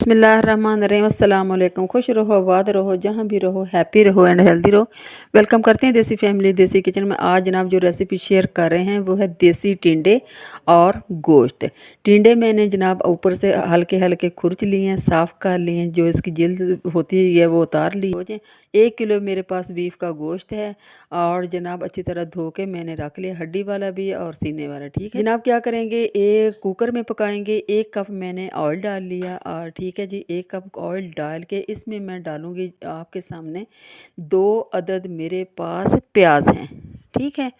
बिस्मिल्लाहिर्रहमानिर्रहीम अस्सलाम वालेकुम। खुश रहो, आबाद रहो, जहाँ भी रहो, हैप्पी रहो एंड हेल्दी रहो। वेलकम करते हैं देसी फैमिली देसी किचन में। आज जनाब जो रेसिपी शेयर कर रहे हैं वो है देसी टिंडे और गोश्त। टिंडे मैंने जनाब ऊपर से हल्के हल्के खुरच लिए हैं, साफ़ कर लिए हैं, जो इसकी जिल्द होती है वो उतार ली है। 1 किलो मेरे पास बीफ का गोश्त है और जनाब अच्छी तरह धो के मैंने रख लिया, हड्डी वाला भी और सीने वाला। ठीक है जनाब, क्या करेंगे, एक कुकर में पकाएंगे। 1 कप मैंने ऑयल डाल लिया और ठीक है जी, 1 कप ऑयल डाल के इसमें मैं डालूंगी आपके सामने 2 अदद मेरे पास प्याज हैं। ठीक है,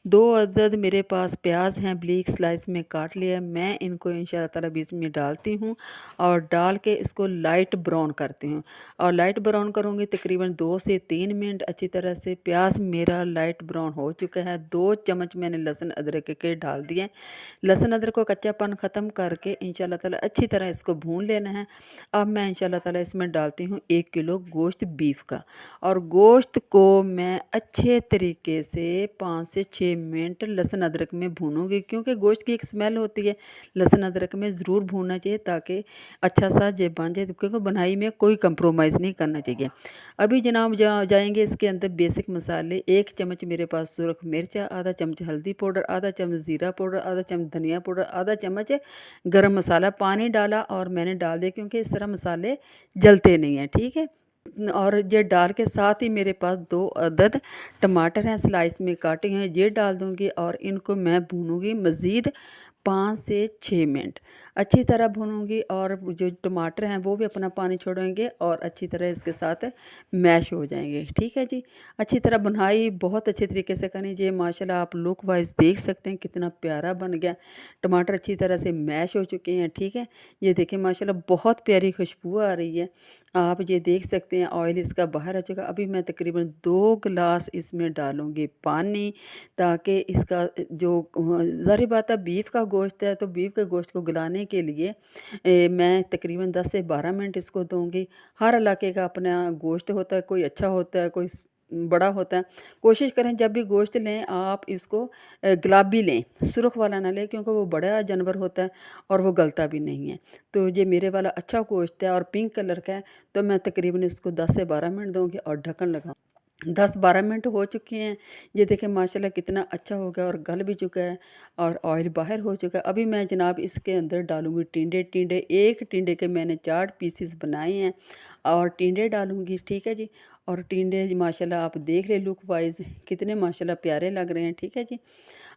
2 अदद मेरे पास प्याज हैं, ब्रीक स्लाइस में काट लिया। मैं इनको इंशाल्लाह ताला बीच में डालती हूँ और डाल के इसको लाइट ब्राउन करती हूँ। और लाइट ब्राउन करूँगी तकरीबन 2 से 3 मिनट अच्छी तरह से। प्याज मेरा लाइट ब्राउन हो चुका है। 2 चम्मच मैंने लहसुन अदरक के डाल दिए। लहसुन अदरक को कच्चापन ख़त्म करके इंशाल्लाह ताला अच्छी तरह इसको भून लेना है। अब मैं इंशाल्लाह ताला इसमें डालती हूँ 1 किलो गोश्त बीफ का, और गोश्त को मैं अच्छे तरीके से 5 से 6 मिनट लहसुन अदरक में भूनूंगी, क्योंकि गोश्त की एक स्मेल होती है। लहसुन अदरक में ज़रूर भूनना चाहिए ताकि अच्छा सा जे बन जाए, क्योंकि बनाई में कोई कंप्रोमाइज़ नहीं करना चाहिए। अभी जनाब जाएंगे इसके अंदर बेसिक मसाले। 1 चम्मच मेरे पास सुरख मिर्च, आधा चम्मच हल्दी पाउडर, आधा चम्मच ज़ीरा पाउडर, आधा चम्मच धनिया पाउडर, आधा चम्मच गरम मसाला। पानी डाला और मैंने डाल दिया क्योंकि इस तरह मसाले जलते नहीं हैं। ठीक है, और ये डाल के साथ ही मेरे पास 2 अदद टमाटर हैं, स्लाइस में काटे हैं, ये डाल दूंगी और इनको मैं भूनूंगी मज़ीद 5 से 6 मिनट अच्छी तरह भूनूंगी। और जो टमाटर हैं वो भी अपना पानी छोड़ेंगे और अच्छी तरह इसके साथ मैश हो जाएंगे। ठीक है जी, अच्छी तरह बुनाई बहुत अच्छे तरीके से करनी चाहिए। माशाल्लाह आप लुक वाइज देख सकते हैं कितना प्यारा बन गया। टमाटर अच्छी तरह से मैश हो चुके हैं। ठीक है, ये देखें माशाल्लाह बहुत प्यारी खुशबू आ रही है, आप ये देख सकते हैं। ऑयल इसका बाहर आ चुका। अभी मैं तकरीबन 2 गिलास इसमें डालूंगी पानी, ताकि इसका जो ज़ाहिर बात है बीफ का गोश्त है, तो बीफ के गोश्त को गलाने के लिए मैं तकरीबन 10 से 12 मिनट इसको दूंगी। हर इलाके का अपना गोश्त होता है, कोई अच्छा होता है, कोई बड़ा होता है। कोशिश करें जब भी गोश्त लें आप इसको गुलाबी लें, सुर्ख वाला ना लें, क्योंकि वो बड़ा जानवर होता है और वो गलता भी नहीं है। तो ये मेरे वाला अच्छा गोश्त है और पिंक कलर का है, तो मैं तकरीबन इसको 10 से 12 मिनट दूंगी और ढक्कन लगाऊँ। 10-12 मिनट हो चुके हैं। ये देखें माशाल्लाह कितना अच्छा हो गया और गल भी चुका है और ऑयल बाहर हो चुका है। अभी मैं जनाब इसके अंदर डालूंगी टिंडे। एक टिंडे के मैंने 4 पीसेस बनाए हैं और टिंडे डालूंगी। ठीक है जी, और टिंडे माशाल्लाह आप देख रहे लुक वाइज कितने माशाल्लाह प्यारे लग रहे हैं। ठीक है जी,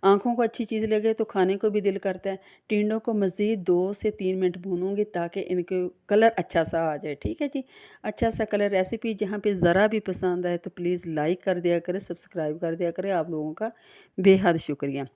आँखों को अच्छी चीज़ लगे तो खाने को भी दिल करता है। टिंडों को मज़ीद 2 से 3 मिनट भूनूंगी ताकि इनके कलर अच्छा सा आ जाए। ठीक है जी, अच्छा सा कलर। रेसिपी जहाँ पे ज़रा भी पसंद आए तो प्लीज़ लाइक कर दिया करें, सब्सक्राइब कर दिया करें। आप लोगों का बेहद शुक्रिया।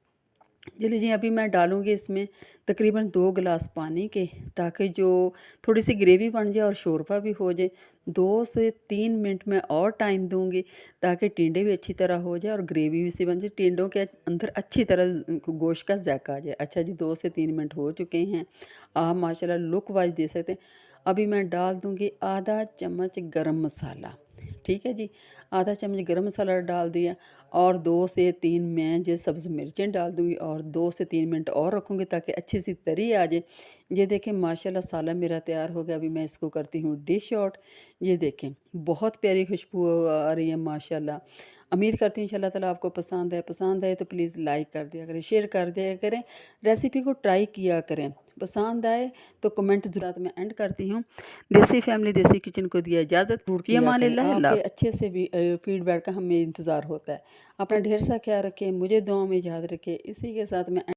चलिए जी, अभी मैं डालूँगी इसमें तकरीबन 2 गिलास पानी के, ताकि जो थोड़ी सी ग्रेवी बन जाए और शोरबा भी हो जाए। 2 से 3 मिनट में और टाइम दूंगी ताकि टिंडे भी अच्छी तरह हो जाए और ग्रेवी भी सी बन जाए, टिंडों के अंदर अच्छी तरह गोश्त का जायका आ जाए। अच्छा जी, 2 से 3 मिनट हो चुके हैं, आप माशाल्लाह लुक वाइज दे सकते हैं। अभी मैं डाल दूँगी आधा चम्मच गरम मसाला। ठीक है जी, आधा चम्मच गरम मसाला डाल दिया और 2 से 3 मैं जो सब्ज़ मिर्चें डाल दूँगी और 2 से 3 मिनट और रखूँगी ताकि अच्छी सी तरी आ जाए। ये देखें माशाल्लाह सालन मेरा तैयार हो गया। अभी मैं इसको करती हूँ डिश आउट। ये देखें बहुत प्यारी खुशबू आ रही है माशाल्लाह। उम्मीद करती हूँ इंशाल्लाह ताला आपको पसंद आए तो प्लीज़ लाइक कर दिया करें, शेयर कर दिया करें, रेसिपी को ट्राई किया करें। पसंद आए तो कमेंट ज़रूर। मैं एंड करती हूँ। देसी फैमिली देसी किचन को दिया इजाज़त। ये मान आपके अच्छे से भी फीडबैक का हमें इंतज़ार होता है। अपना ढेर सा ख्याल रखें, मुझे दुआ में याद रखें। इसी के साथ मैं